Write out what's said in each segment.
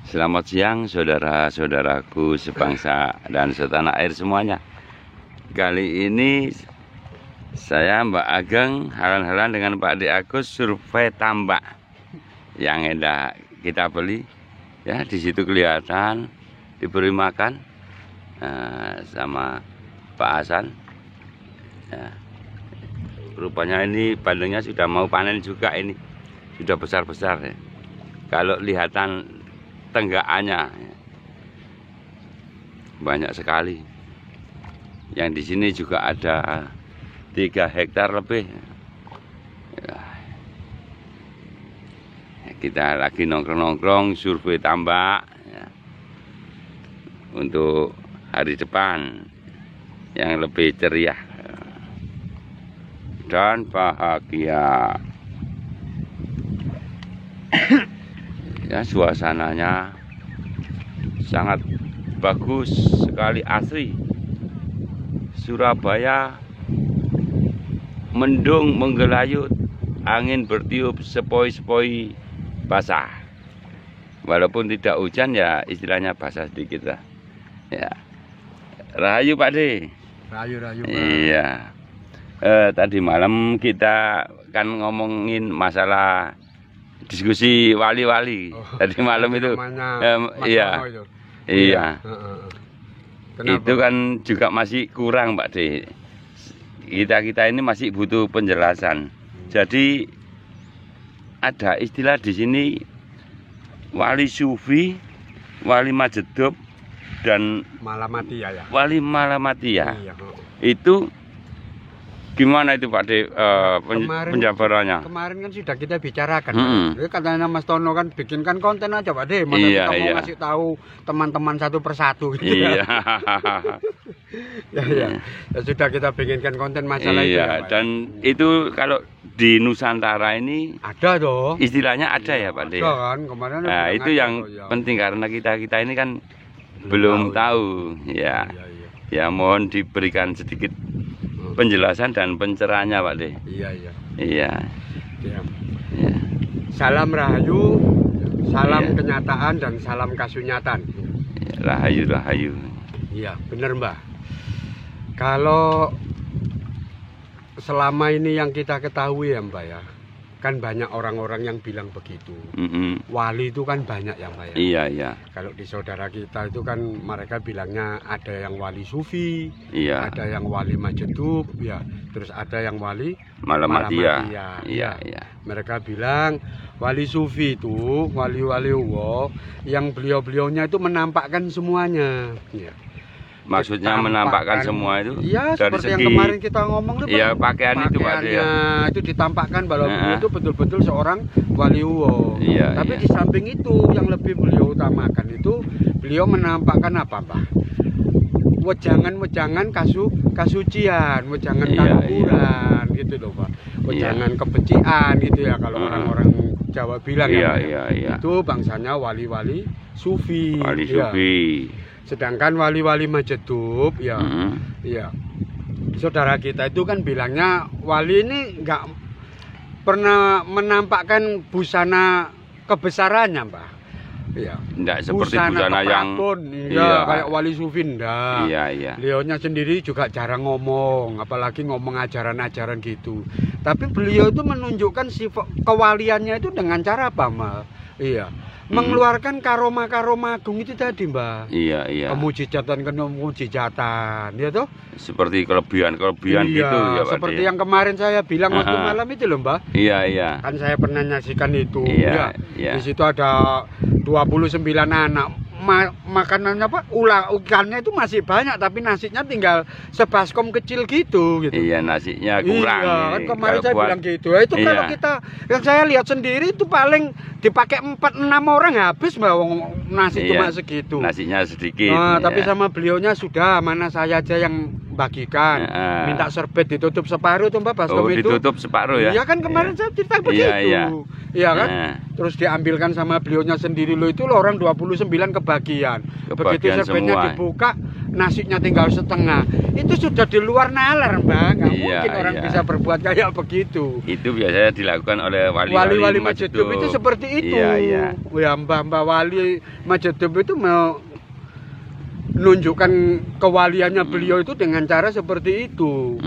Selamat siang saudara-saudaraku sebangsa dan setanah air semuanya. Kali ini saya Mbak Ageng halan-halan dengan Pak D Agus survei tambak yang hendak kita beli. Ya, di situ kelihatan diberi makan sama Pak Hasan. Ya, rupanya ini bandengnya sudah mau panen juga, ini sudah besar-besar ya. Kalau lihatan tenggakannya banyak sekali. Yang di sini juga ada 3 hektar lebih. Ya. Kita lagi nongkrong-nongkrong survei tambak ya, untuk hari depan yang lebih ceria dan bahagia. Ya, suasananya sangat bagus sekali, asri. Surabaya mendung menggelayut, angin bertiup, sepoi-sepoi basah. Walaupun tidak hujan ya istilahnya basah sedikit lah. Ya. Rahayu Pak D. Rahayu. Iya. Tadi malam kita kan ngomongin masalah diskusi wali-wali. Tadi malam itu iya. Itu kan juga masih kurang Pak D. Kita ini masih butuh penjelasan. Jadi ada istilah di sini wali sufi, wali majedub, dan Malamatia ya. Wali Malamatia. Iya. Itu gimana itu Pak D penjabarannya? Kemarin kan sudah kita bicarakan. Katanya Mas Tono kan bikinkan konten aja Pak D. Mana kita mau ngasih tahu teman-teman satu persatu gitu. Iya. Ya, sudah kita bikinkan konten masalah itu. Iya, dan itu kalau di Nusantara ini ada dong. Istilahnya ada ya Pak D. Ada kan kemarin. Nah, itu yang penting karena kita ini kan belum tahu. Ya. Ya, mohon diberikan sedikit penjelasan dan pencerahannya Pak D. Iya. Salam rahayu, salam kenyataan dan salam kasunyatan. Rahayu. Iya, benar Mbak. Kalau selama ini yang kita ketahui ya Mbak ya, kan banyak orang-orang yang bilang begitu. Wali itu kan banyak ya Mbak ya. Iya. Kalau di saudara kita itu kan mereka bilangnya ada yang wali sufi, ada yang wali majedub, ya, terus ada yang wali Malamatia. Iya. Mereka bilang wali sufi itu wali-wali yang beliau-beliaunya itu menampakkan semuanya. Ya. Maksudnya menampakkan semua itu? Iya, seperti yang kemarin kita ngomong itu. Iya, pakaian itu Pak D. Itu ditampakkan bahwa beliau itu betul-betul seorang wali Iya. Tapi di samping itu yang lebih beliau utamakan itu beliau menampakkan apa Pak? Wejangan kasucian, wejangan kaluhuran gitu loh Pak. Wejangan kebencian gitu ya kalau orang-orang Jawa bilang Itu bangsanya wali-wali sufi. Sufi. Sedangkan wali-wali majedub ya, saudara kita itu kan bilangnya wali ini nggak pernah menampakkan busana kebesarannya Mbak. Iya. Nggak seperti busana yang kayak wali sufi ndak. Iya. Beliaunya sendiri juga jarang ngomong, apalagi ngomong ajaran-ajaran gitu. Tapi beliau itu menunjukkan sifat kewaliannya itu dengan cara apa Mbak? Iya. Mengeluarkan karoma-karoma agung itu tadi Mbak. Iya. Kemujizatan, ya toh? Seperti kelebihan gitu ya Pak. Seperti yang kemarin saya bilang waktu malam itu loh Mbak. Iya. Kan saya pernah nyaksikan itu. Iya. Di situ ada 29 anak. Makanannya apa? Ikannya itu masih banyak tapi nasinya tinggal sebaskom kecil gitu. Iya, nasinya kurang. Iya, kan kemarin saya bilang gitu. Itu kalau kita yang saya lihat sendiri itu paling dipakai 4-6 orang habis Mbak nasi cuma segitu. Nasinya sedikit. Tapi sama beliaunya sudah, mana saya aja yang bagikan. Minta serbet ditutup separuh tuh Mbak baskom itu. Ditutup separuh ya. Iya kan kemarin saya cerita begitu. Iya kan? Terus diambilkan sama beliaunya sendiri loh itu loh orang 29 kebagian. Begitu serbetnya dibuka nasinya tinggal setengah. Itu sudah di luar nalar, Mbak. Nggak mungkin orang bisa berbuat kayak begitu. Itu biasanya dilakukan oleh wali-wali Majedub itu seperti itu. Ya, Mbah Wali Majedub itu mau menunjukkan kewaliannya beliau itu dengan cara seperti itu.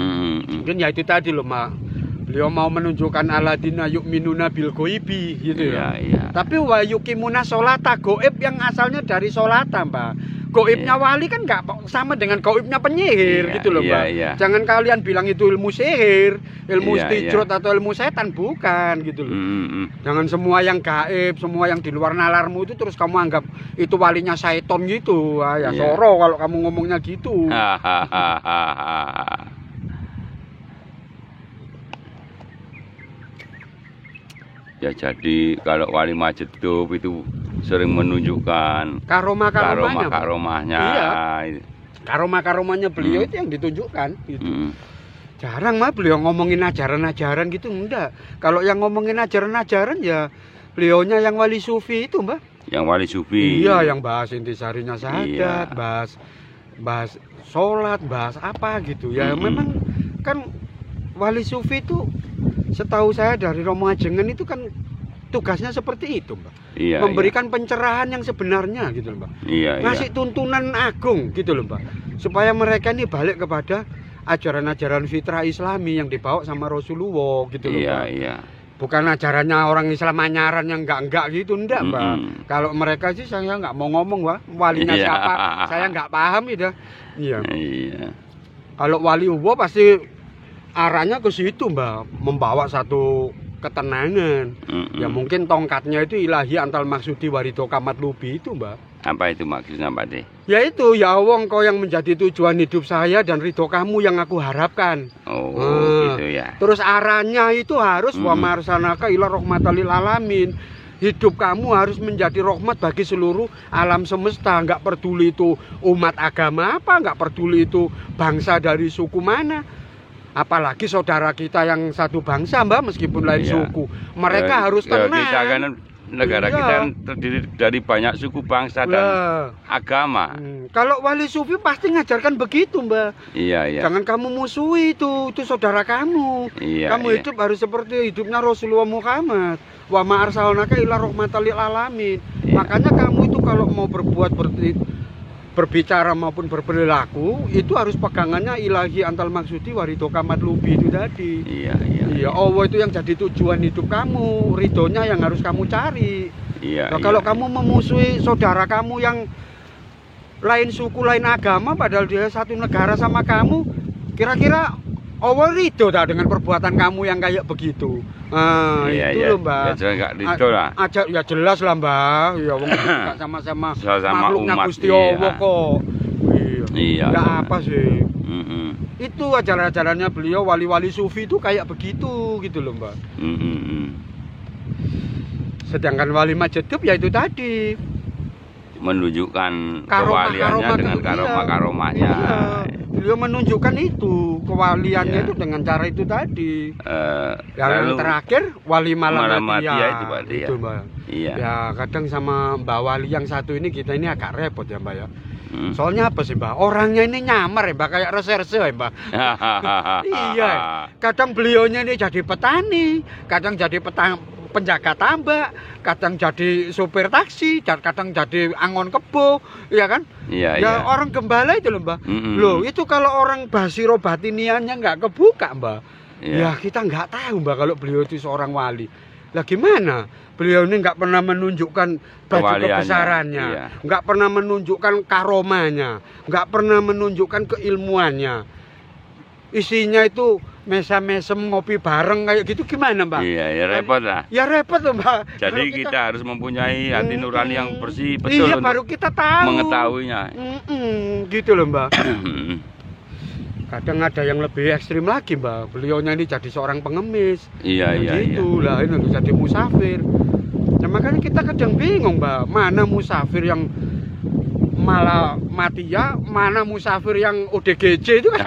Mungkin ya itu tadi loh, Mbak. Beliau mau menunjukkan aladina yu'minuna bil goibi gitu ya. Tapi wa yuqimuna sholata, goib yang asalnya dari sholata, Mbak. Goibnya wali kan nggak sama dengan goibnya penyihir gitu loh, Mbak. Jangan kalian bilang itu ilmu sihir, ilmu istijrot atau ilmu setan, bukan gitu loh. Jangan semua yang gaib, semua yang di luar nalarmu itu terus kamu anggap itu walinya syaiton gitu. Ya soro kalau kamu ngomongnya gitu. Ya jadi kalau wali Majedub itu sering menunjukkan karomahnya. Iya. Karomahnya beliau itu yang ditunjukkan gitu. Jarang mah beliau ngomongin ajaran-ajaran gitu, enggak. Kalau yang ngomongin ajaran-ajaran ya beliaunya yang wali sufi itu, Mbak. Yang wali sufi. Iya, yang bahas intisarinya syahadat, bahas sholat, bahas apa gitu. Ya memang kan wali sufi itu setahu saya dari Romo Ajengan itu kan tugasnya seperti itu, Mbak. Memberikan pencerahan yang sebenarnya gitu loh, Mbak. Ngasih tuntunan agung gitu loh, Mbak. Supaya mereka ini balik kepada ajaran-ajaran fitrah Islami yang dibawa sama Rasulullah gitu loh, Mbak. Bukan ajarannya orang Islam anyaran yang enggak gitu, enggak, Mbak. Kalau mereka sih saya nggak mau ngomong, Mbak. Walinya siapa? Saya nggak paham itu. Kalau wali Allah pasti arahnya ke situ, Mbak, membawa satu ketenangan. Ya mungkin tongkatnya itu ilahi antal maksudi warito kamat lubi itu, Mbak. Apa itu maksudnya, Pak De? Ya itu, ya Allah engkau yang menjadi tujuan hidup saya dan ridho kamu yang aku harapkan. Gitu ya. Terus arahnya itu harus wa marsanaka ila rahmatal lil alamin. Hidup kamu harus menjadi rahmat bagi seluruh alam semesta. Nggak peduli itu umat agama apa, nggak peduli itu bangsa dari suku mana. Apalagi saudara kita yang satu bangsa, Mbak, meskipun lain suku. Mereka harus tenang. Kita kan negara kita terdiri dari banyak suku bangsa dan agama. Kalau wali sufi pasti ngajarkan begitu, Mbak. Jangan kamu musuhi itu saudara kamu. Kamu hidup harus seperti hidupnya Rasulullah Muhammad. Wa ma arsalnaka illa rahmatal lil alamin. Makanya kamu itu kalau mau berbicara maupun berperilaku itu harus pegangannya ilahi antal maksudi warito kamat lubi itu tadi. Allah itu yang jadi tujuan hidup kamu, ridhonya yang harus kamu cari. Kalau kamu memusuhi saudara kamu yang lain suku, lain agama, padahal dia satu negara sama kamu, kira-kira Allah ridho tak dengan perbuatan kamu yang kayak begitu? Itu loh, Mbak. Ya jelas lah, Mbak. Ya wong juga sama-sama makhluknya Gusti Allah kok. Ya apa sih? Itu ajaran-ajarannya beliau wali-wali sufi itu kayak begitu gitu loh, Mbak. Sedangkan wali Majedub ya itu tadi menunjukkan kewaliannya dengan karomah-karomahnya. Beliau menunjukkan itu kewaliannya itu dengan cara itu tadi. Yang terakhir wali Malamatia itu, Pak. Itu, Mbak. Ya kadang sama Mbak Wali yang satu ini kita ini agak repot ya, Mbak ya. Soalnya apa sih, Mbak? Orangnya ini nyamar ya, Mbak, kayak reserse ya, Mbak. Kadang beliaunya ini jadi petani, kadang jadi penjaga tambak, kadang jadi sopir taksi, kadang jadi angon kebo, ya kan? Orang gembala itu loh, Mbak. Loh, itu kalau orang basiro batiniannya nggak kebuka, Mbak. Ya kita nggak tahu, Mbak, kalau beliau itu seorang wali. Lah gimana? Beliau ini nggak pernah menunjukkan baju kebesarannya, nggak pernah menunjukkan karomanya, nggak pernah menunjukkan keilmuannya. Isinya itu mesem ngopi bareng kayak gitu, gimana, Mbak? Ya repot lah. Ya repot loh, Mbak. Jadi kita harus mempunyai hati nurani yang bersih, betul. Baru kita tahu mengetahuinya. Gitu loh, Mbak. Kadang ada yang lebih ekstrim lagi, Mbak. Beliaunya ini jadi seorang pengemis. Gitu lah, ini jadi musafir. Nah, makanya kita kadang bingung, Mbak. Mana musafir yang malah mati ya, mana musafir yang ODGJ itu kan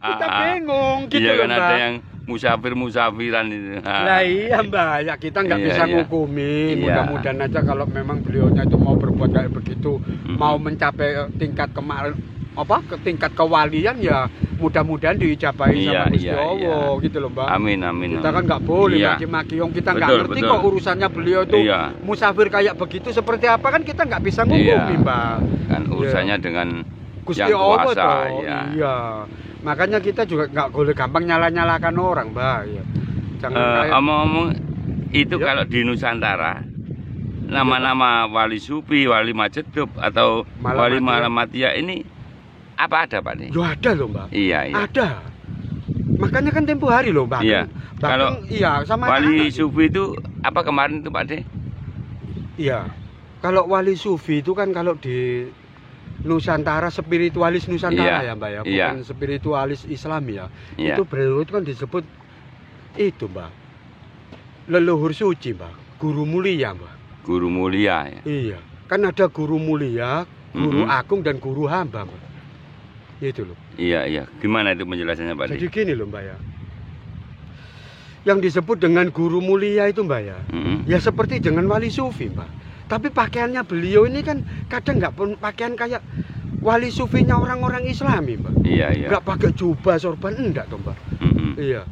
kita bingung gitu loh, kan Mbak. Ada yang musafir-musafiran itu. Nah iya Mbak, ya kita nggak bisa ngukumi. Mudah-mudahan aja kalau memang beliaunya itu mau berbuat kayak begitu, mau mencapai tingkat kemarin ke tingkat kewalian, ya mudah-mudahan diijabahi sama Gusti Allah gitu loh Mbak. Amin amin. Kita kan nggak boleh maki-maki, kita nggak ngerti kok urusannya beliau itu musafir kayak begitu seperti apa, kan kita nggak bisa ngukumi Mbak. Kan urusannya dengan Gusti Allah toh. Iya. Makanya kita juga nggak boleh gampang nyala-nyalakan orang Mbak. Ya. Jangan omong-omong itu kalau di Nusantara nama-nama wali sufi, wali majedub atau wali Malamatia ini apa ada Pak nih? Loh ada loh Mbak. Iya. Ada. Makanya kan tempo hari loh Mbak. Iya. Kalau sama wali sufi itu apa kemarin itu Pak De? Iya. Kalau wali sufi itu kan kalau di Nusantara, spiritualis Nusantara ya Mbak ya, bukan spiritualis Islam ya. Itu beliau itu kan disebut itu Mbak, leluhur suci Mbak, guru mulia Mbak. Guru mulia ya. Iya. Kan ada guru mulia, guru agung dan guru hamba Mbak. Itu loh. Iya. Gimana itu penjelasannya Pak? Jadi gini loh Mbak ya. Yang disebut dengan guru mulia itu Mbak ya. Ya seperti dengan wali sufi Mbak. Tapi pakaiannya beliau ini kan kadang nggak pakaian kayak wali sufinya orang-orang Islami Mbak. Iya. Nggak pakai jubah sorban, enggak toh Mbak. Iya.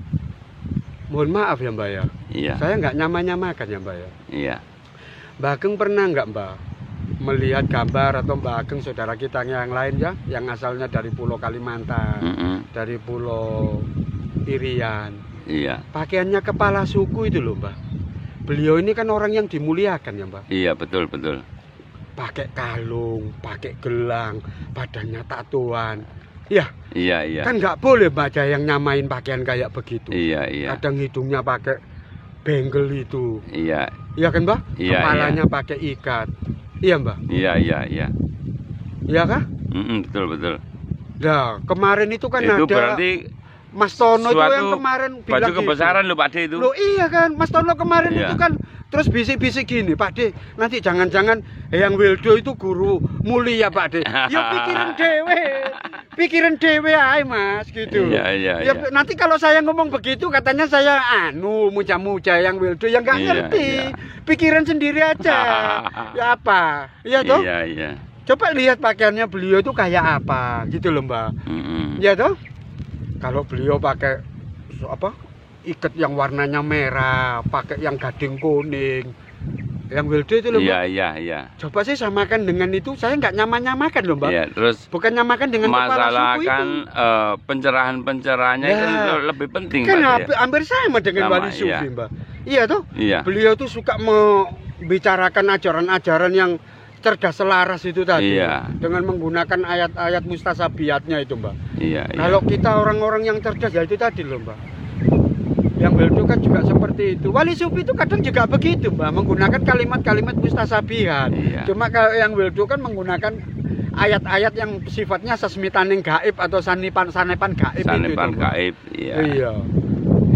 Mohon maaf ya Mbak ya. Iya. Saya nggak nyamakan ya Mbak ya. Iya. Mbak Ageng pernah nggak Mbak melihat gambar, atau Mbak Ageng saudara kita yang lain ya, yang asalnya dari Pulau Kalimantan, dari Pulau Irian. Iya. Pakaiannya kepala suku itu loh Mbak. Beliau ini kan orang yang dimuliakan ya Mbak. Iya betul. Pakai kalung, pakai gelang, badannya tatoan. Iya. Kan nggak boleh Mbak ada yang nyamain pakaian kayak begitu. Iya. Kadang hidungnya pakai benggel itu. Iya. Iya kan Mbak? Iya. Kepalanya pakai ikat. Iya Mbak. Iya. Iya kah? Betul. Nah kemarin itu kan itu ada. Berarti Mas Tono itu yang kemarin bilang baju kebesaran loh Pak De itu. Loh iya kan, Mas Tono kemarin itu kan terus bisik-bisik gini, Pak De, nanti jangan-jangan Eyang Wildo itu guru mulia Pak De. Ya pikiran dewe aja Mas gitu. Iya. Nanti kalau saya ngomong begitu katanya saya muja-muja Eyang Wildo, yang nggak ngerti. Pikiran sendiri aja. Ya apa? Iya toh? Iya. Coba lihat pakaiannya beliau itu kayak apa gitu loh Mbak. Iya toh? Kalau beliau pakai ikat yang warnanya merah, pakai yang gading kuning, yang Wildo itu loh Mbak. Iya. Coba saya samakan dengan itu, saya nggak nyamakan loh Mbak. Iya, terus bukan nyamakan dengan kepala suku kan pencerahan-pencerahannya itu lebih penting kan Pak. Hampir sama dengan wali sufi Mbak. Iya toh? Iya. Beliau tuh suka membicarakan ajaran-ajaran yang cerdas selaras itu tadi, dengan menggunakan ayat-ayat mustasabiatnya itu Mbak. Iya. Kalau kita orang-orang yang cerdas ya itu tadi loh Mbak. Yang Wildo kan juga seperti itu. Wali sufi itu kadang juga begitu Mbak, menggunakan kalimat-kalimat mustasabihat. Cuma kalau yang Wildo kan menggunakan ayat-ayat yang sifatnya sesmitaning gaib atau sanepan gaib. Sanepan gaib. Iya.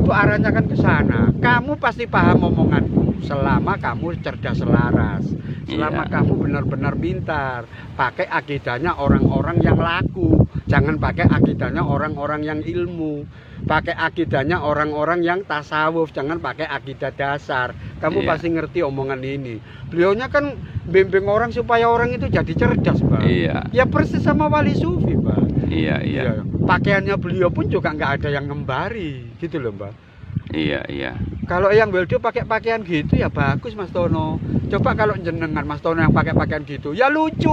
Itu arahnya kan ke sana. Kamu pasti paham omonganku selama kamu cerdas selaras. Selama kamu benar-benar pintar, pakai akidahnya orang-orang yang laku, jangan pakai akidahnya orang-orang yang ilmu, pakai akidahnya orang-orang yang tasawuf, jangan pakai akidah dasar. Kamu pasti ngerti omongan ini. Beliaunya kan bimbing orang supaya orang itu jadi cerdas, Pak. Ya persis sama wali sufi, Pak. Iya. Pakaiannya beliau pun juga nggak ada yang ngembari, gitu loh, Mbak. Iya. Kalau yang Wildo pakai pakaian gitu ya bagus Mas Tono. Coba kalau jenengan Mas Tono yang pakai pakaian gitu, ya lucu,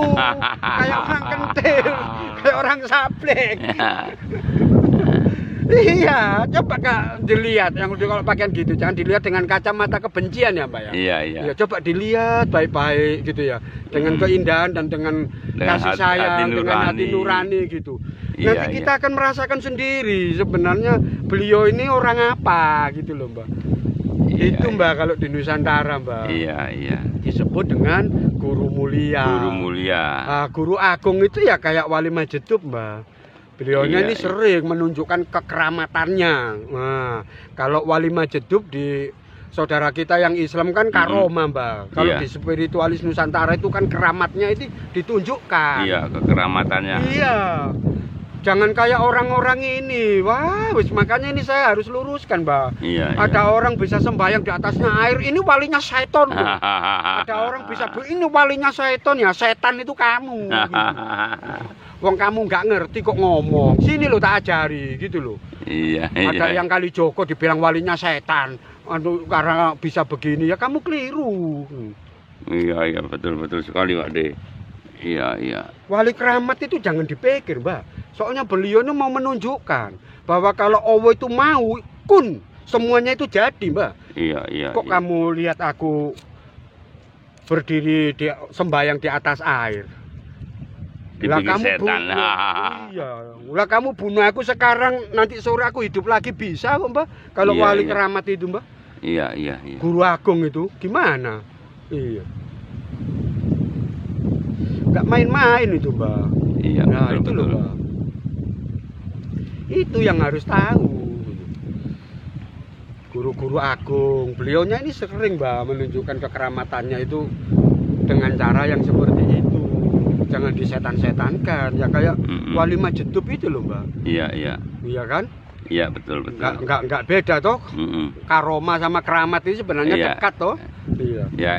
kayak orang kentil, kayak orang sableng. Iya, coba dilihat yang kalau pakaian gitu, jangan dilihat dengan kacamata kebencian ya Mbak ya. Iya. Coba dilihat baik-baik gitu ya, dengan keindahan dan dengan kasih sayang, dengan hati nurani gitu. Nanti kita akan merasakan sendiri sebenarnya beliau ini orang apa gitu loh Mbak. Itu Mbak kalau di Nusantara Mbak. Iya. Disebut dengan guru mulia. Guru agung itu ya kayak wali majedub Mbak. Beliaunya ini sering menunjukkan kekeramatannya. Nah, kalau wali majedub di saudara kita yang Islam kan karomah Mbak. Kalau di spiritualis Nusantara itu kan keramatnya itu ditunjukkan. Iya, kekeramatannya. Iya. Jangan kayak orang-orang ini. Wah, wis makanya ini saya harus luruskan, Mbak. Ada orang bisa sembahyang di atasnya air, ini walinya setan. Ada orang bisa ini walinya setan, ya setan itu kamu. Gitu. Wong kamu nggak ngerti kok ngomong. Sini lo tak ajari gitu loh. Ada yang kali Joko dibilang walinya setan. Karena bisa begini ya kamu keliru. Iya betul sekali Pak De. Iya. Wali keramat itu jangan dipikir, Mbak. Soalnya beliau ini mau menunjukkan bahwa kalau Allah itu mau, kun semuanya itu jadi, Mbak. Iya. Kok kamu lihat aku berdiri sembahyang di atas air? Lah kamu kamu bunuh aku sekarang, nanti sore aku hidup lagi bisa kok, Mbak. Kalau wali keramat itu, Mbak. Iya. Guru agung itu gimana? Iya. Nggak main-main itu, Mbak. Iya, nah, itu loh, Mbak. Itu yang harus tahu. Guru-guru agung, beliaunya ini sering, Mbak, menunjukkan kekeramatannya itu dengan cara yang seperti itu. Jangan disetan-setankan, ya kayak wali Majedub itu loh, Mbak. Iya. Iya kan? Iya, betul. Enggak beda toh. Karoma sama keramat itu sebenarnya dekat toh. Iya. Ya,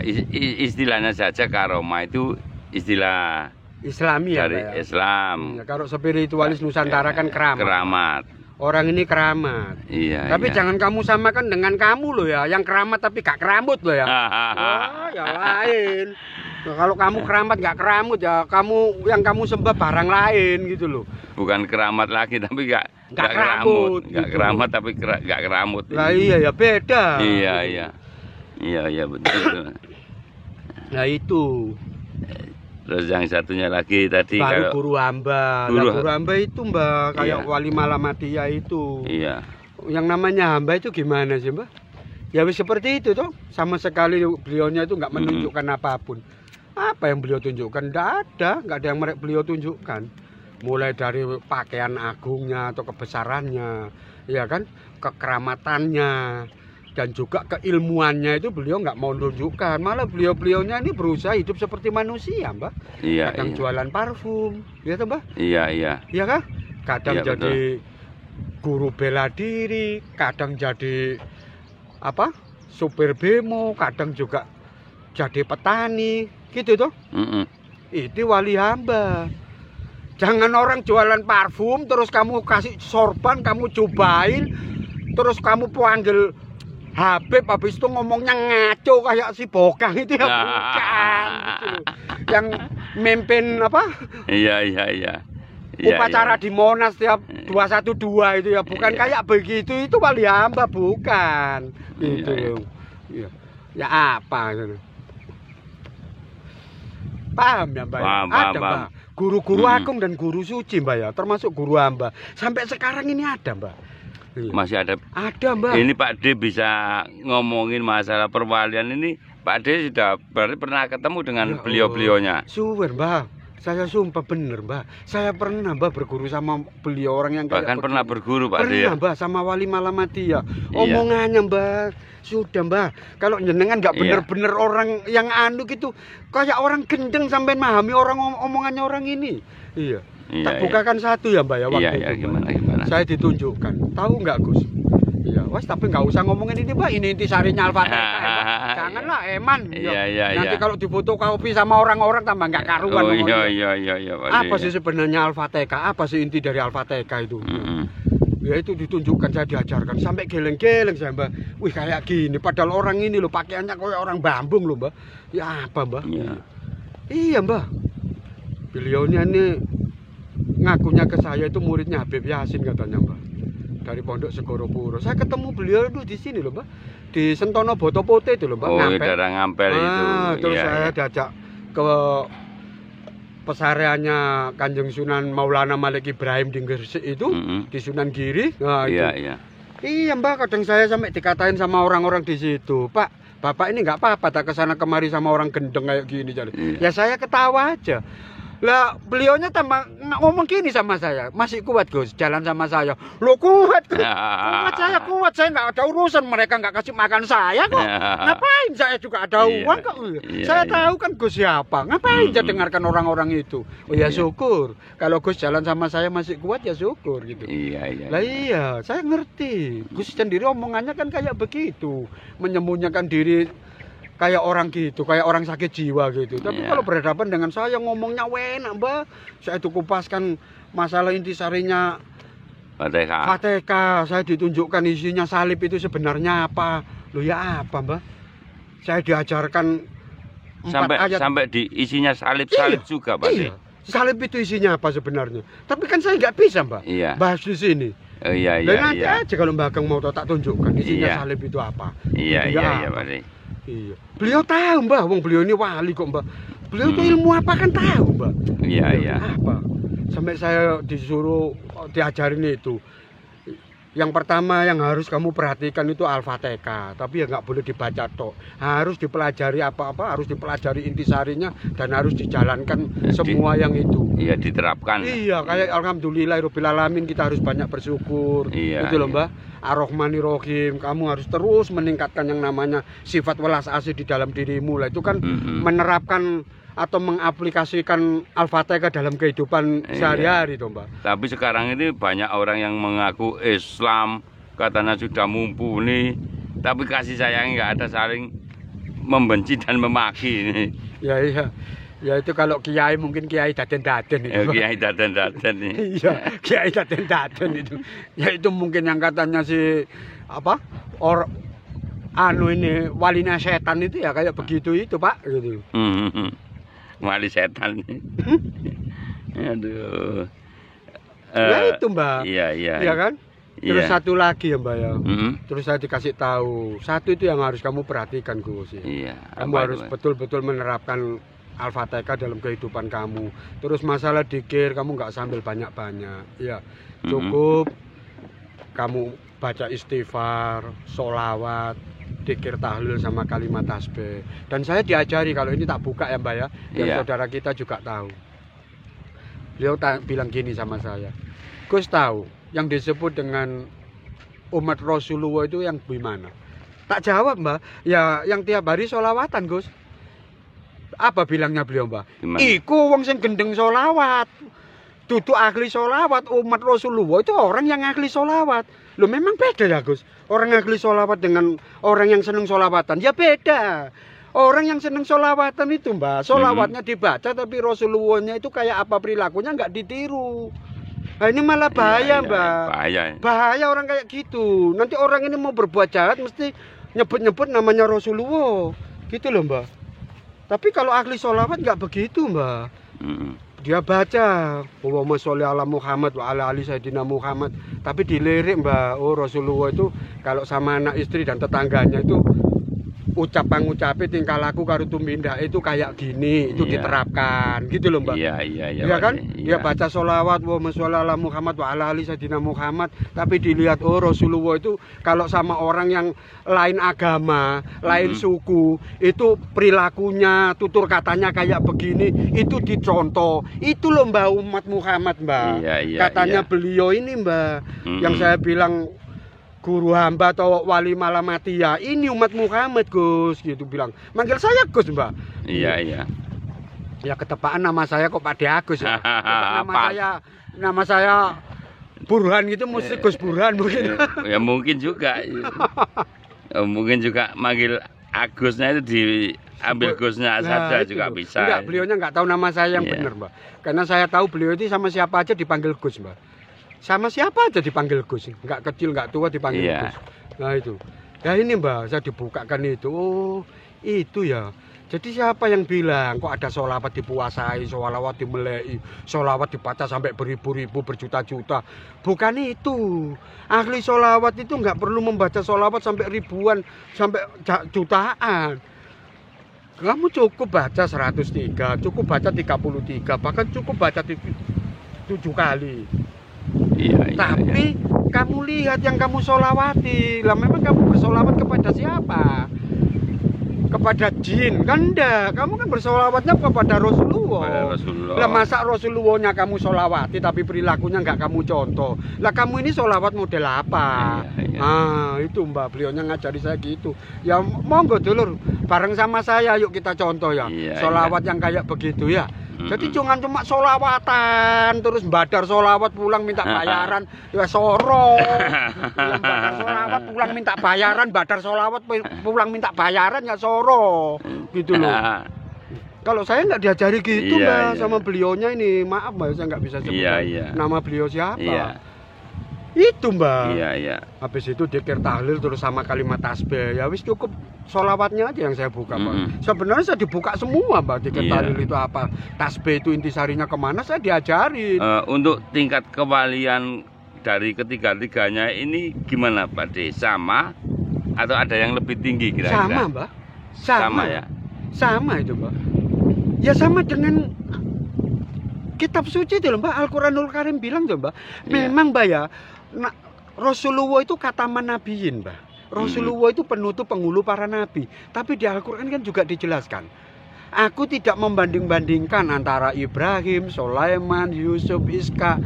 istilahnya saja karoma itu istilah Islami dari ya, Islam. Ya, kalau spiritualis Nusantara kan keramat. Orang ini keramat. Iya. Tapi jangan kamu samakan dengan kamu loh ya, yang keramat tapi gak keramut loh ya. Wah, ya lain. Nah, kalau kamu keramat gak keramut ya, yang kamu sembah barang lain gitu loh. Bukan keramat lagi tapi gak keramut. Gak keramat tapi gak keramut. Nah iya ya beda. Iya betul. Nah itu. Terus yang satunya lagi tadi baru guru hamba. Guru hamba itu, Mbak, kayak wali Malamatiyah itu. Iya. Yang namanya hamba itu gimana sih, Mbak? Ya seperti itu toh. Sama sekali beliaunya itu nggak menunjukkan apapun. Apa yang beliau tunjukkan? Nggak ada yang beliau tunjukkan. Mulai dari pakaian agungnya atau kebesarannya, ya kan, kekeramatannya. Dan juga keilmuannya itu beliau nggak mau menunjukkan. Malah beliaunya ini berusaha hidup seperti manusia, Mbak. Kadang jualan parfum, ya toh, Mbak? Iya kan? Kadang jadi guru bela diri, kadang jadi supir bemo, kadang juga jadi petani, gitu toh? Itu wali hamba. Jangan orang jualan parfum terus kamu kasih sorban, kamu cobain, terus kamu panggil Habib, habis itu ngomongnya ngaco kayak si Bokang itu ya, bukan gitu. Yang mimpin Iya. Upacara di Monas tiap 212 itu ya, bukan kayak begitu, itu wali hamba bukan gitu loh. Iya. Ya apa gitu. Paham ya, Mbak? Ada, Mbak. Guru-guru agung dan guru suci, Mbak ya, termasuk guru hamba. Sampai sekarang ini ada, Mbak. Masih ada, Mbak. Ini Pak D bisa ngomongin masalah perwalian ini. Pak D sudah berarti pernah ketemu dengan beliau-beliaunya. Suwer, Mbak. Saya sumpah bener, Mbak. Saya pernah, Mbak, berguru sama beliau, orang yang bahkan pernah berguru, Pak D. Pernah, Mbak, sama wali Malamatiyah. Omongannya, Mbak, sudah, Mbak. Kalau jenengan nggak bener-bener orang yang gitu, kayak orang gendeng sampai memahami omongannya orang ini. Iya. Tak bukakan satu ya, Mbak ya, waktu itu. Gimana? Saya ditunjukkan. Tahu nggak, Gus? Iya, tapi nggak usah ngomongin ini, Mbak. Ini intisarinya Al-Fatihah. Janganlah, eman. Iya. Nanti kalau difoto kopi sama orang-orang tambah nggak karuan. Iya. Apa sih sebenarnya Al-Fatihah? Apa sih inti dari Al-Fatihah itu? Ya itu ditunjukkan, saya diajarkan sampai geleng-geleng saya, Mbak. Wih, kayak gini. Padahal orang ini loh pakaiannya kayak orang Bambung loh, Mbak. Ya apa, Mbak? Iya, Mbak. Beliaunya ini ngakunya ke saya itu muridnya Habib Yasin katanya, Mbak, dari Pondok Segoropuro. Saya ketemu beliau itu di sini loh, Mbak, di Sentono Botopote itu loh, Mbak. Ngampel itu. Terus saya diajak ke pesareannya Kanjeng Sunan Maulana Malik Ibrahim di Gresik itu, di Sunan Giri. Nah, iya, Mbak, kadang saya sampai dikatain sama orang-orang di situ, Pak, Bapak ini nggak apa-apa tak kesana kemari sama orang gendeng kayak gini. Ya saya ketawa aja. Lah beliaunya tambah ngomong gini sama saya, masih kuat, Gus, jalan sama saya. Lo kuat, Gus. kuat, saya nggak ada urusan, mereka nggak kasih makan saya kok. Ngapain saya juga ada uang kok. Saya tahu kan Gus siapa, ngapain saya dengarkan orang-orang itu. Oh ya syukur, kalau Gus jalan sama saya masih kuat ya syukur gitu. Lah iya, saya ngerti. Gus sendiri omongannya kan kayak begitu, menyembunyikan diri kayak orang gitu, kayak orang sakit jiwa gitu. Tapi kalau berhadapan dengan saya ngomongnya enak, Mbak. Saya itu kupaskan masalah intisarinya Fateka. Saya ditunjukkan isinya salib itu sebenarnya apa. Loh ya apa, Mbak? Saya diajarkan 4 ayat. Sampai di isinya salib juga, Pak. Iya. Salib itu isinya apa sebenarnya? Tapi kan saya nggak bisa, Mbak. Bahas di sini. Dan nanti aja kalau Mbak Ageng mau tak tunjukkan isinya salib itu apa. Iya, Pak. Iya. Beliau tahu, Mbak, wong beliau ini wali kok, Mbak. Beliau itu ilmu apa kan tahu, Mbak. Iya. Apa? Sampai saya disuruh diajarin itu. Yang pertama yang harus kamu perhatikan itu Al-Fatihah, tapi ya nggak boleh dibaca tok. Harus dipelajari apa-apa, harus dipelajari intisarinya dan harus dijalankan semua yang itu. Iya, diterapkan. Iya, kayak alhamdulillahirabbil alamin kita harus banyak bersyukur. Itu loh, Mbak. Ar-Rahmanir-Rahim, kamu harus terus meningkatkan yang namanya sifat welas asih di dalam dirimu. Lah itu kan menerapkan atau mengaplikasikan Al-Fatihah dalam kehidupan sehari-hari toh, Mbak. Tapi sekarang ini banyak orang yang mengaku Islam, katanya sudah mumpuni, tapi kasih sayangnya nggak ada, saling membenci dan memaki ini. Iya. Ya itu kalau kiai mungkin kiai daden-daden itu. Kiai daden-daden nih. Iya, kiai daden-daden itu. Ya itu mungkin yang katanya si apa? Ini walinya setan itu ya kayak begitu itu, Pak, gitu. Wali setan. Aduh. Ya itu, Mbak. Iya. Iya kan? Terus satu lagi ya, Mbak ya. Terus saya dikasih tahu, satu itu yang harus kamu perhatikan, Gus. Iya. Kamu harus betul-betul menerapkan Al-Fatihah dalam kehidupan kamu. Terus masalah dzikir kamu nggak sambil banyak-banyak. Ya, cukup kamu baca istighfar, sholawat, dzikir tahlil sama kalimat tasbih. Dan saya diajari, kalau ini tak buka ya, Mbak ya, yang saudara kita juga tahu. Beliau bilang gini sama saya, Gus tahu yang disebut dengan umat Rasulullah itu yang gimana? Tak jawab, Mbak, ya yang tiap hari sholawatan, Gus. Apa bilangnya beliau, Mbak? Gimana? Iku wong sing gendeng sholawat. Dudu ahli sholawat. Umat Rasulullah itu orang yang ahli sholawat. Loh memang beda ya, Gus? Orang ahli sholawat dengan orang yang seneng sholawatan. Ya beda. Orang yang seneng sholawatan itu, Mbak, sholawatnya dibaca, tapi Rasulullahnya itu kayak apa perilakunya nggak ditiru. Nah ini malah bahaya, Mbak. Bahaya orang kayak gitu. Nanti orang ini mau berbuat jahat mesti nyebut-nyebut namanya Rasulullah. Gitu loh, Mbak. Tapi kalau ahli sholawat nggak begitu, Mbak. Dia baca Allahumma sholli ala Muhammad wa ala ali sayyidina Muhammad, tapi dilirik, Mbak. Oh, Rasulullah itu kalau sama anak istri dan tetangganya itu ucapan-ucapi tingkah laku karo tumindak itu kayak gini, itu diterapkan gitu loh, Mbak. Iya kan? Dia baca sholawat Allahumma sholli ala Muhammad wa ala ali sayyidina Muhammad, tapi dilihat oh Rasulullah itu kalau sama orang yang lain agama, lain suku, itu perilakunya, tutur katanya kayak begini, itu dicontoh. Itu loh, Mbak, umat Muhammad, Mbak. Katanya beliau ini, Mbak, yang saya bilang guru hamba atau wali malamatia, ini umat Muhammad, Gus, gitu bilang. Manggil saya Gus, Mbak. Iya. Ya ketepaan nama saya kok Pak De Agus ya. Nama saya Burhan gitu, mesti Gus Burhan mungkin. Ya mungkin juga. Mungkin juga manggil Agusnya itu diambil Gusnya saja juga bisa. Enggak, beliaunya nggak tahu nama saya yang benar, Mbak. Karena saya tahu beliau itu sama siapa aja dipanggil Gus, Mbak. Sama siapa aja dipanggil Gus, nggak kecil nggak tua dipanggil Gus. Nah itu, ya ini, Mbak, saya dibukakan itu. Oh itu ya. Jadi siapa yang bilang kok ada sholawat dipuasai, sholawat dimelei, sholawat dibaca sampai beribu-ribu, berjuta-juta? Bukan itu. Ahli sholawat itu nggak perlu membaca sholawat sampai ribuan, sampai jutaan. Kamu cukup baca 103, cukup baca 33, bahkan cukup baca 7 kali. Tapi kamu lihat yang kamu sholawati. Lah memang kamu bersolawat kepada siapa? kepada jin, kan enggak. Kamu kan bersolawatnya kepada Rasulullah. Lah masa Rasulullahnya kamu solawati tapi perilakunya nggak kamu contoh. Lah kamu ini solawat model apa? Itu Mbak, beliaunya ngajari saya gitu. Ya monggo dulur, bareng sama saya yuk kita contoh ya. Solawat yang kayak begitu ya. Jadi jangan cuma solawatan terus badar solawat pulang minta bayaran ya soro. Badar solawat pulang minta bayaran, badar solawat pulang minta bayaran ya soro gitu loh. Kalau saya nggak diajari gitu Mbak sama beliaunya ini, maaf Mbak saya nggak bisa sebut nama beliau siapa. Itu Mbak. Habis itu dzikir tahlil terus sama kalimat tasbih. Ya wis cukup solawatnya aja yang saya buka Mbak. Sebenarnya saya dibuka semua Mbak, dzikir tahlil itu apa, tasbih itu intisarinya kemana saya diajarin. Untuk tingkat kewalian dari ketiga-tiganya ini gimana Pak De? Sama atau ada yang lebih tinggi kira-kira? Sama Mbak. Sama ya. Sama itu Mbak. Ya sama dengan kitab suci itu loh Mbak, Al-Quranul Karim bilang tuh Mbak. Memang Mbak ya, Rasulullah itu kataman nabiyin Mbak. Rasulullah itu penutup penghulu para nabi. Tapi di Al-Quran kan juga dijelaskan, aku tidak membanding-bandingkan antara Ibrahim, Sulaiman, Yusuf, Iska.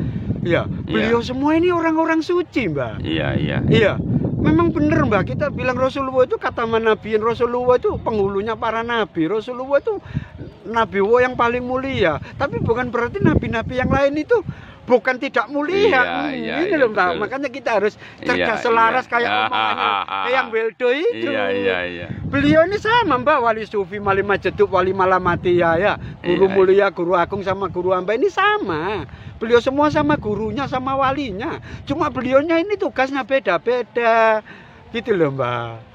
Ya, beliau semua ini orang-orang suci Mbak. Iya. Memang benar Mbak, kita bilang Rasulullah itu kataman nabiyin. Rasulullah itu penghulunya para nabi. Rasulullah itu Nabi yang paling mulia. Tapi bukan berarti nabi-nabi yang lain itu bukan tidak mulia. Ini loh Mbak, makanya kita harus cerdas selaras kayak omongannya yang Weldo itu. Beliau ini sama Mbak, wali sufi, wali majedub, wali malamati ya. Guru mulia, guru agung sama guru hamba ini sama. Beliau semua sama gurunya, sama walinya. Cuma beliaunya ini tugasnya beda-beda. Gitu loh Mbak.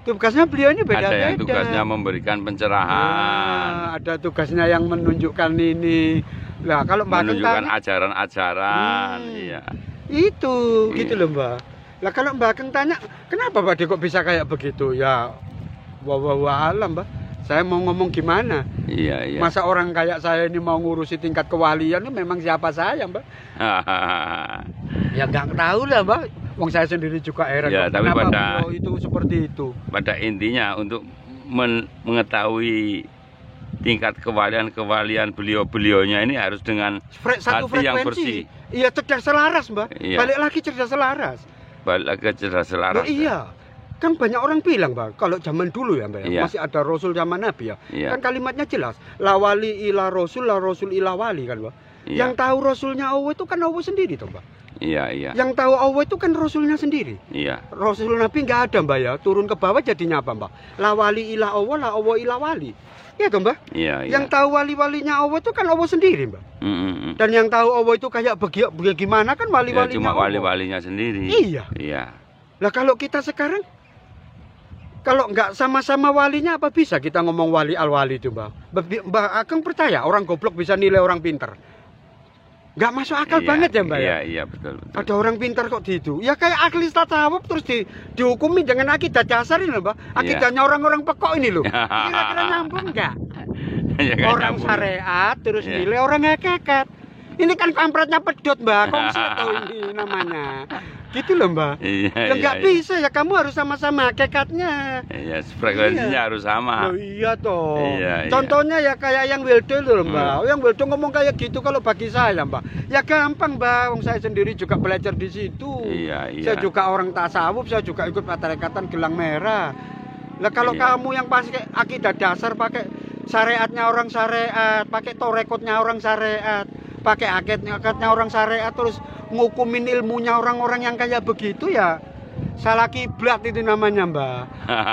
Tugasnya beliau ini beda-beda. Ada yang tugasnya memberikan pencerahan. Ada tugasnya yang menunjukkan ini. Lah kalau Mbak menunjukkan ajaran-ajaran, itu gitu loh Mbak. Lah kalau Mbak Keng tanya, kenapa Pak De kok bisa kayak begitu? Ya alam Mbak. Saya mau ngomong gimana? Masa orang kayak saya ini mau ngurusi tingkat kewalian ini memang siapa saya Mbak? Ya nggak tahu lah Mbak. Wong saya sendiri juga heran. Tapi pada itu seperti itu. Pada intinya untuk mengetahui tingkat kewalian beliau-beliaunya ini harus dengan satu hati yang bersih. Iya, cerdas selaras Mbak. Balik lagi cerdas selaras. Nah, iya. Kan banyak orang bilang Mbak, kalau zaman dulu ya Mbak, masih ada Rasul zaman Nabi ya. Kan kalimatnya jelas, la wali ila Rasul, la Rasul ila wali kan Mbak. Yang tahu Rasulnya Allah itu kan Allah sendiri toh Mbak. Yang tahu Allah itu kan Rasulnya sendiri. Rasul Nabi nggak ada Mbak ya, turun ke bawah jadinya apa Mbak? La wali ila Allah, la Allah ila wali. Iya toh Mbak? Yang tahu wali-walinya Allah itu kan Allah sendiri Mbak. Dan yang tahu Allah itu kayak bagaimana kan wali-walinya cuma wali-walinya sendiri. Iya. Lah kalau kita sekarang kalau nggak sama-sama walinya apa bisa kita ngomong wali al-wali itu Mbak? Mbak Ageng percaya orang goblok bisa nilai orang pinter? Nggak masuk akal banget ya Mbak ya? Iya betul. Ada orang pintar kok gitu. Ya kayak akli tasawuf terus dihukumi dengan akidah dasar ini loh Mbak. Akidahnya orang-orang pekok ini loh. Kira-kira nyambung nggak? Orang syariat terus nilai orang hakikat. Ini kan kampretnya pedot Mbak. Kongsi atau ini namanya. Gitu loh Mbak. Ya nggak bisa ya, kamu harus sama-sama hakikatnya. Frekuensinya harus sama. Loh, iya toh. Contohnya ya kayak yang Weldo loh Mbak. Yang Weldo ngomong kayak gitu kalau bagi saya Mbak. Ya gampang Mbak. Saya sendiri juga belajar di situ. Saya juga orang tasawuf, saya juga ikut tarekatan Gelang Merah. Lah kalau kamu yang pakai akidah dasar, pakai syariatnya orang syariat, pakai torekotnya orang syariat, pakai akidnya orang syariat, terus ngukumin ilmunya orang-orang yang kayak begitu ya salah kiblat itu namanya Mbak.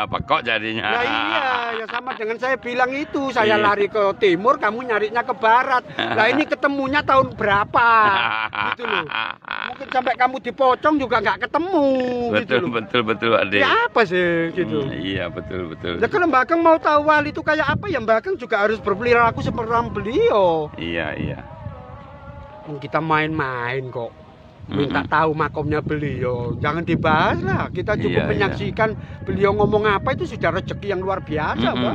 Pekok jadinya. Nah iya, ya sama dengan saya bilang itu, saya lari ke timur, kamu nyarinya ke barat. Nah ini ketemunya tahun berapa? Gitu loh. Mungkin sampai kamu dipocong juga nggak ketemu. Betul Adik. Ya apa sih gitu? Iya betul. Ya kalau Mbak Ageng mau tahu wali itu kayak apa ya Mbak Ageng juga harus berperilaku seperti beliau. Iya. Kita main-main kok. Minta tahu makomnya beliau, jangan dibahas lah. Kita cukup menyaksikan beliau ngomong apa itu sudah rezeki yang luar biasa Mbak.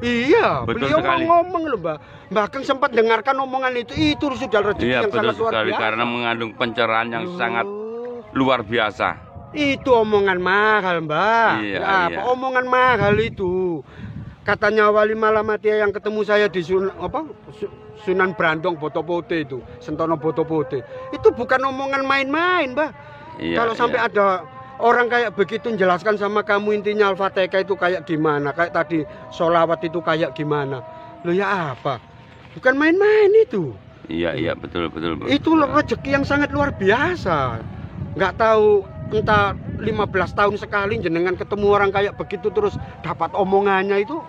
Iya, betul beliau sekali. ngomong loh Mbak. Bahkan sempat dengarkan omongan itu sudah rezeki yang sangat luar biasa. Karena mengandung pencerahan yang sangat luar biasa. Itu omongan mahal Mbak. Omongan mahal itu. Katanya Wali Malamatya yang ketemu saya di Sunan Brandong Botopote itu, Sentono Botopote. Itu bukan omongan main-main, Mbah. Iya, kalau sampai ada orang kayak begitu menjelaskan sama kamu intinya Al-Fatihah itu kayak gimana, kayak tadi sholawat itu kayak gimana. Loh ya apa? Bukan main-main itu. Iya, betul. Itu rezeki yang sangat luar biasa. Nggak tahu entah 15 tahun sekali jenengan ketemu orang kayak begitu terus dapat omongannya itu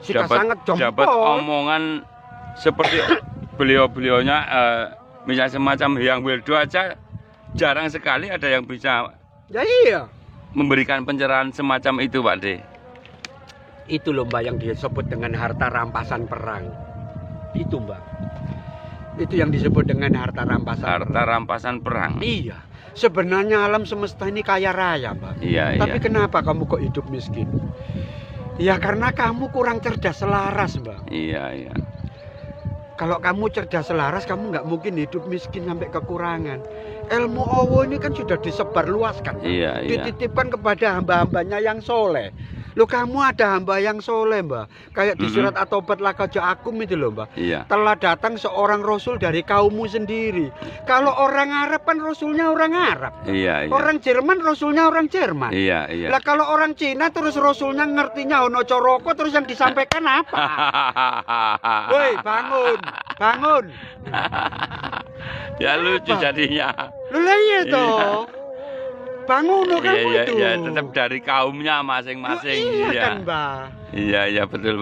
sangat jempol. Dapat omongan seperti beliau-beliaunya misalnya semacam Hyang Wildo aja jarang sekali ada yang bisa memberikan pencerahan semacam itu, Pak De. Itu loh Mbak yang disebut dengan harta rampasan perang. Itu Mbak. Itu yang disebut dengan harta rampasan perang. Iya. Sebenarnya alam semesta ini kaya raya, Mbak. Iya. Tapi kenapa kamu kok hidup miskin? Ya karena kamu kurang cerdas selaras, Mbak. Iya. Kalau kamu cerdas selaras, kamu nggak mungkin hidup miskin sampai kekurangan. Ilmu Allah ini kan sudah disebarluaskan. Iya. Dititipkan kepada hamba-hambanya yang soleh. Loh kamu ada hamba yang soleh, Mbak. Kayak di surat At-Taubat laqad ja'akum itu loh, Mbak. Iya. Telah datang seorang rasul dari kaummu sendiri. Kalau orang Arab kan rasulnya orang Arab. Iya. Orang Jerman rasulnya orang Jerman. Iya. Lah kalau orang Cina terus rasulnya ngertinya ono coroko terus yang disampaikan apa? Woi, bangun. Ya lucu jadinya. Loh lah iya toh. Bangun loh kamu itu. Iya, tetap dari kaumnya masing-masing. Iya kan, Mbak. Iya, betul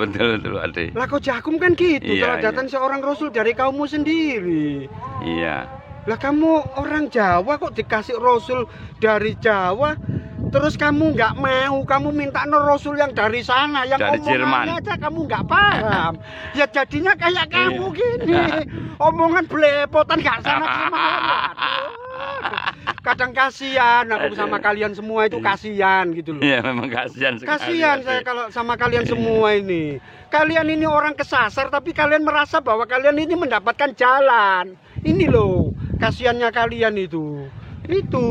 Ade. Lah kok jakum kan gitu, kalau datang seorang rasul dari kaummu sendiri. Iya. Lah kamu orang Jawa kok dikasih rasul dari Jawa, terus kamu nggak mau, kamu minta rasul yang dari sana, yang dari Jerman aja kamu nggak paham. Ya jadinya kayak kamu gini, omongan belepotan nggak sama. Kadang kasihan aku sama kalian semua itu kasihan gitu loh. Iya memang kasihan sekali. Kasihan saya kalau sama kalian semua ini. Kalian ini orang kesasar tapi kalian merasa bahwa kalian ini mendapatkan jalan. Ini loh kasihannya kalian itu. Itu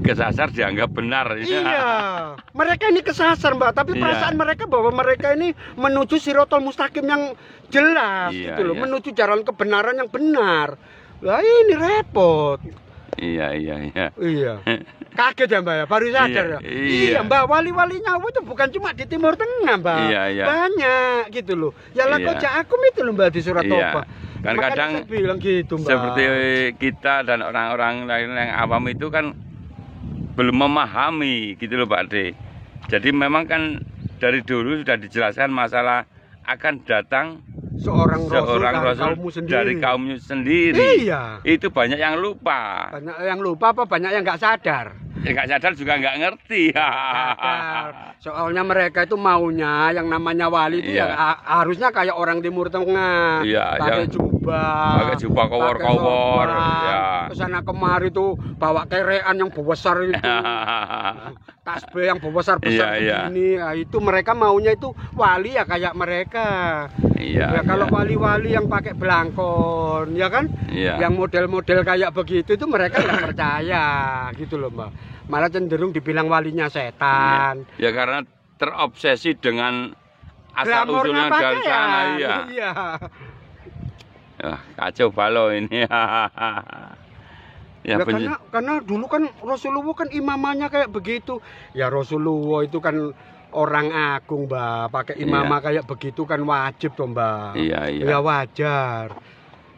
kesasar dianggap benar. Iya. Mereka ini kesasar Mbak, tapi perasaan mereka bahwa mereka ini menuju Shirathul Mustaqim yang jelas gitu loh, menuju jalan kebenaran yang benar. Lah ini repot. Iya. Kaget ya Mbak ya, baru sadar ya. Iya Mbak, wali-walinya itu bukan cuma di Timur Tengah Mbak. Iya. Banyak gitu loh. Ya laqad ja'akum itu loh Mbak di surat Taubah. Kan kadang saya bilang gitu Mbak. Seperti kita dan orang-orang lain yang awam itu kan belum memahami gitu loh Pak De. Jadi memang kan dari dulu sudah dijelaskan masalah akan datang seorang rasul dari kaummu sendiri. Iya. Itu banyak yang lupa. Banyak yang lupa apa banyak yang nggak sadar? Ya nggak sadar juga nggak ngerti. Soalnya mereka itu maunya yang namanya wali itu ya harusnya kayak orang Timur Tengah. Pakai jubah kowor-kowor. Kesana kemari tuh bawa kerean yang besar itu. Tasbih yang besar begini. Nah, itu mereka maunya itu wali ya kayak mereka. Ya kalau wali-wali yang pakai belangkon ya kan, yang model-model kayak begitu itu mereka nggak percaya gitu loh Mbak. Malah cenderung dibilang walinya setan. Ya karena terobsesi dengan asal usulnya dari sana. Iya. Kacau balau ini. Ya karena dulu kan Rasulullah kan imamannya kayak begitu. Ya Rasulullah itu kan orang agung Mbak, pakai imamah kayak begitu kan wajib toh Mbak. Iya. Ya wajar.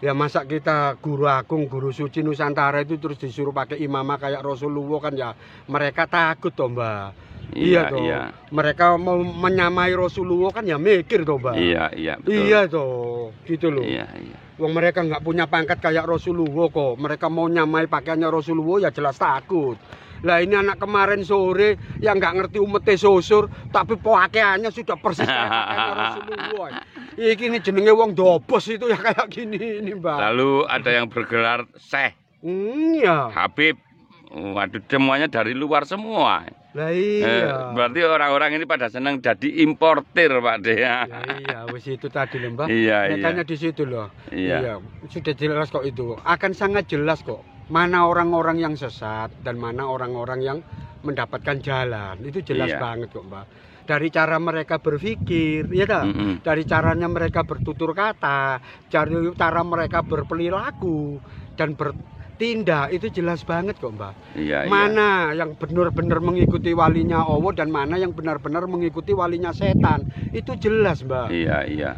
Ya masa kita guru agung, guru suci Nusantara itu terus disuruh pakai imamah kayak Rasulullah kan ya mereka takut toh Mbak. Iya toh. Mereka mau menyamai Rasulullah kan ya mikir toh Mbak. Iya betul. Iya toh, gitu loh. Iya. Wong mereka nggak punya pangkat kayak Rasulullah kok. Mereka mau nyamai pakaiannya Rasulullah ya jelas takut. Lah ini anak kemarin sore yang nggak ngerti umatnya sosur, tapi pakaiannya sudah persis kayak pakaiannya Rasulullah. Ini jenenge wong dobos itu ya kayak gini ini Mbak. Lalu ada yang bergelar Syekh. Iya. Habib. Waduh, semuanya dari luar semua. Lah iya. Berarti orang-orang ini pada senang jadi importir Pak De. Iya, wis itu tadi loh Mbak. Iya. Makanya di situ loh. Iya. Sudah jelas kok itu. Akan sangat jelas kok. Mana orang-orang yang sesat dan mana orang-orang yang mendapatkan jalan. Itu jelas banget kok Mbak. dari cara mereka berpikir, ya tak? Dari caranya mereka bertutur kata, dari cara mereka berperilaku dan bertindak, itu jelas banget kok, Mbak. Mana yang benar-benar mengikuti walinya Allah dan mana yang benar-benar mengikuti walinya setan, itu jelas, Mbak.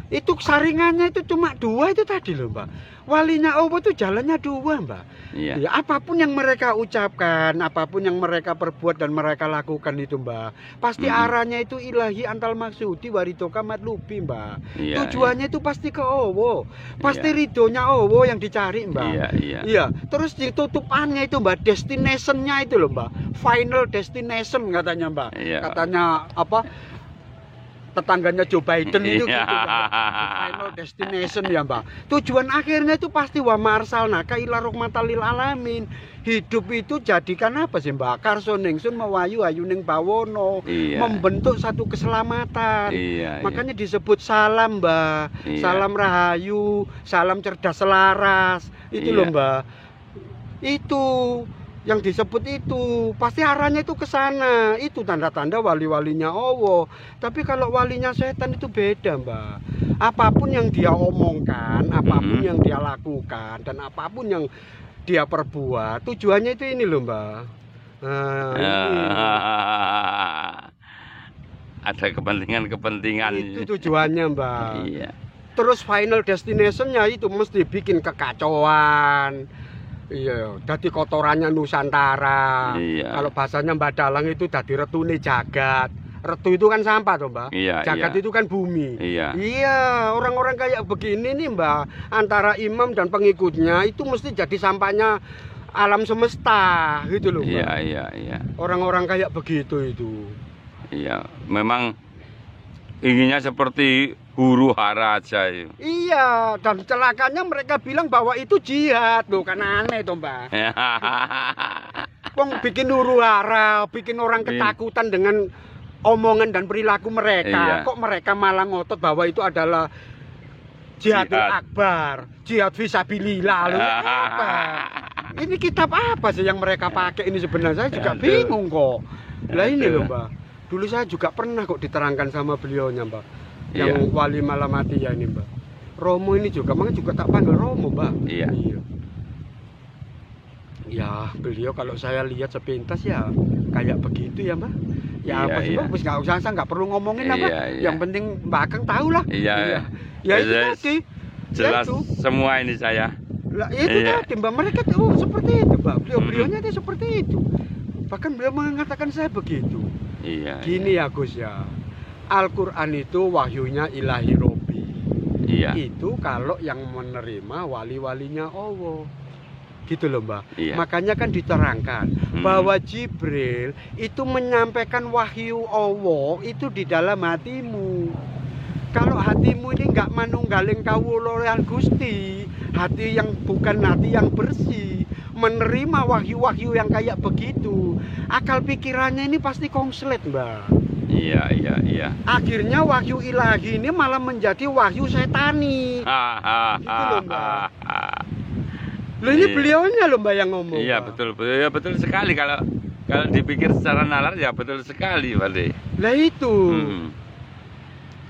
Itu saringannya itu cuma 2 itu tadi loh, Mbak. Walinya Allah itu jalannya 2, Mbak. Ya, apapun yang mereka ucapkan, apapun yang mereka perbuat dan mereka lakukan itu, Mbak, pasti arahnya itu ilahi antal maksudi waritoka matlubi, Mbak. Tujuannya itu pasti ke Allah, pasti ridhonya Allah yang dicari, Mbak. Iya. Terus ditutupannya itu, Mbak, destination-nya itu loh, Mbak, final destination katanya, Mbak. Katanya apa? Tetangganya Joe Biden itu gitu, final destination ya, Mbak. Tujuan akhirnya itu pasti wa marsalnaka ila rahmatal lil alamin. Hidup itu jadikan apa sih, Mbak? Karso ningsun mewayu ayuning bawono, membentuk satu keselamatan. Makanya disebut salam, Mbak. Salam rahayu, salam cerdas selaras. Itu loh, Mbak. Itu yang disebut itu pasti arahnya itu ke sana. Itu tanda-tanda wali-walinya Allah. Tapi kalau walinya setan itu beda, Mbak. Apapun yang dia omongkan, apapun yang dia lakukan, dan apapun yang dia perbuat, tujuannya itu ini loh, Mbak. Ada kepentingan-kepentingan. Itu tujuannya, Mbak. Terus final destination-nya itu mesti bikin kekacauan. Iya, dadi kotorannya Nusantara. Kalau bahasanya Mbak Dalang itu dadi retune jagat. Retu itu kan sampah toh, Mbak. Jagat itu kan bumi. Iya, orang-orang kayak begini nih, Mbak, antara imam dan pengikutnya itu mesti jadi sampahnya alam semesta gitu loh, Mbak. Orang-orang kayak begitu itu. Memang inginnya seperti huru hara aja. Iya, dan celakanya mereka bilang bahwa itu jihad. Loh, kan aneh toh, Mbak. Wong bikin huru hara, bikin orang ketakutan dengan omongan dan perilaku mereka. Kok mereka malah ngotot bahwa itu adalah jihadul akbar, jihad fisabilillah. Loh, apa? Ini kitab apa sih yang mereka pakai ini sebenarnya? Saya juga bingung kok. Lah ini loh, Mbak. Dulu saya juga pernah kok diterangkan sama beliaunya, Mbak. Yang wali Malamatiyah ini, Mbak. Romo ini juga, makanya juga tak panggil Romo, Mbak. Ya, beliau kalau saya lihat sepintas ya kayak begitu ya, Mbak. Ya apa sih, Mbak? Nggak usah, saya nggak perlu ngomongin apa. Yang penting Mbak Akang tahu lah. Ya itu tadi. Jelas itu. Semua ini saya. Lah itu tadi, Mbak. Mereka tuh seperti itu, Mbak. Beliau-beliaunya itu seperti itu. Bahkan beliau mengatakan saya begitu. Gini ya, Gus ya. Al-Quran itu wahyunya ilahi Robi. Itu kalau yang menerima wali-walinya Allah. Gitu loh, Mbak. Makanya kan diterangkan bahwa Jibril itu menyampaikan wahyu Allah itu di dalam hatimu. Kalau hatimu ini nggak manunggaling kawula Gusti, hati yang bukan hati yang bersih, menerima wahyu-wahyu yang kayak begitu, akal pikirannya ini pasti konslet, Mbak. Akhirnya wahyu ilahi ini malah menjadi wahyu setani. Gitu loh, Mbak. Loh, ini beliaunya loh, Mbak, yang ngomong. Betul sekali kalau dipikir secara nalar ya betul sekali, Pak. Lah itu.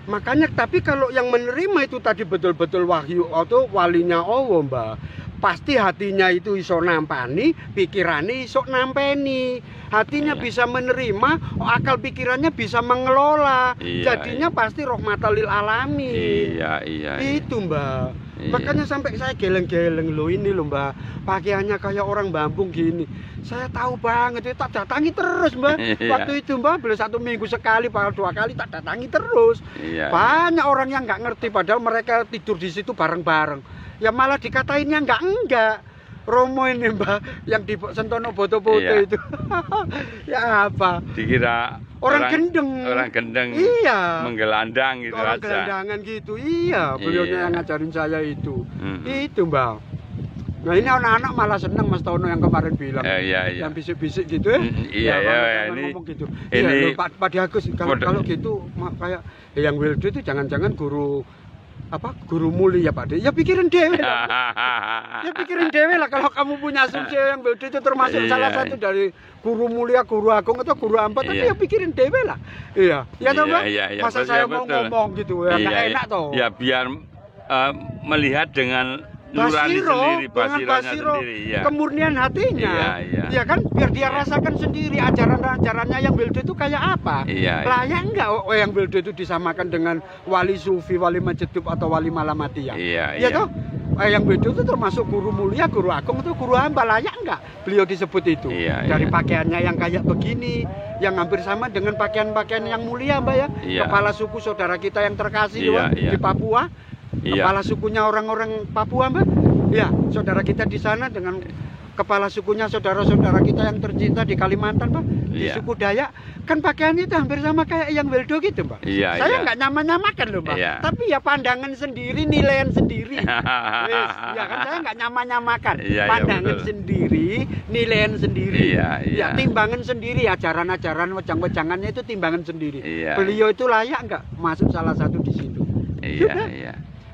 Makanya tapi kalau yang menerima itu tadi betul-betul wahyu atau walinya Allah, Mbak, pasti hatinya itu iso nampani, pikirannya iso nampeni. Hatinya bisa menerima, akal pikirannya bisa mengelola. Jadinya pasti rahmatal lil alamin. Itu, Mbak. Makanya sampai saya geleng-geleng loh ini loh, Mbak. Pakaiannya kayak orang Bambung gini. Saya tahu banget itu, tak datangi terus, Mbak. Waktu itu, Mbak, beli 1 minggu sekali, padahal 2 kali tak datangi terus. Banyak orang yang nggak ngerti padahal mereka tidur di situ bareng-bareng. Ya malah dikatainnya enggak. Romo ini, Mbak, yang di Sentono foto-foto itu. Ya apa? Dikira orang gendeng. Menggelandang gitu orang aja. Gelandangan gitu. Beliau yang ngajarin saya itu. Itu, Mbak. Nah, ini anak-anak malah seneng Mas Tono yang kemarin bilang. Yang bisik-bisik gitu ya. Ini ngomong gitu. Ini Pak Agus kalau gitu kayak yang Wildo itu jangan-jangan guru guru mulia Pak De. Ya pikirin dewe lah. Ya pikirin dewe lah kalau kamu punya asumsi yang Beldo itu termasuk salah satu dari guru mulia, guru agung atau guru ampat, tapi ya pikirin dewe lah. Iya. Ya toh, Mbak? Masa saya mau ngomong gitu ya enggak enak toh. Ya biar melihat dengan nurani sendiri, Basiro, kemurnian hatinya, ya kan, biar dia rasakan sendiri ajaran-ajarannya yang Beldo itu kayak apa. Layak enggak yang Beldo itu disamakan dengan wali sufi, wali majedub atau wali malamatiyah? Ya toh, yang Beldo itu termasuk guru mulia, guru agung atau guru hamba, layak enggak beliau disebut itu? Dari pakaiannya yang kayak begini, yang hampir sama dengan pakaian-pakaian yang mulia, Mbak ya. Kepala suku saudara kita yang terkasih di Papua. Kepala sukunya orang-orang Papua, Mbak. Ya, saudara kita di sana dengan kepala sukunya saudara-saudara kita yang tercinta di Kalimantan, Pak. Di suku Dayak, kan pakaiannya itu hampir sama kayak yang Beldo gitu, Pak. Saya nggak nyamakan loh, Pak. Tapi ya pandangan sendiri, nilaian sendiri. Ya kan, saya nggak nyamakan. Pandangan sendiri, nilaian sendiri. Ya, timbangan sendiri, ajaran-ajaran, wejang-wejangannya itu timbangan sendiri. Beliau itu layak nggak masuk salah satu di situ?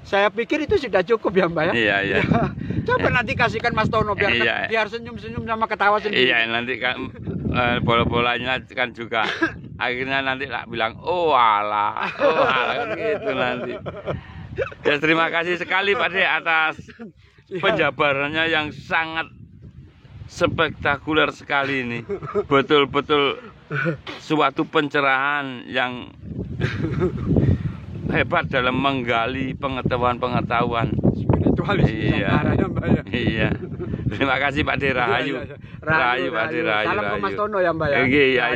Saya pikir itu sudah cukup ya, Mbak ya. Coba nanti kasihkan Mas Tono biar senyum-senyum sama ketawa sendiri. Nanti kan bola-bolanya kan juga akhirnya nanti bilang oh alah kan gitu nanti. Ya terima kasih sekali Pak De atas penjabarannya yang sangat spektakuler sekali ini. Betul-betul suatu pencerahan yang hebat dalam menggali pengetahuan-pengetahuan spiritualis. Terima kasih Pak De, rahayu. Rahayu Pak De, rahayu. Salam ke Mas Tono ya, Mbak ya. Iya.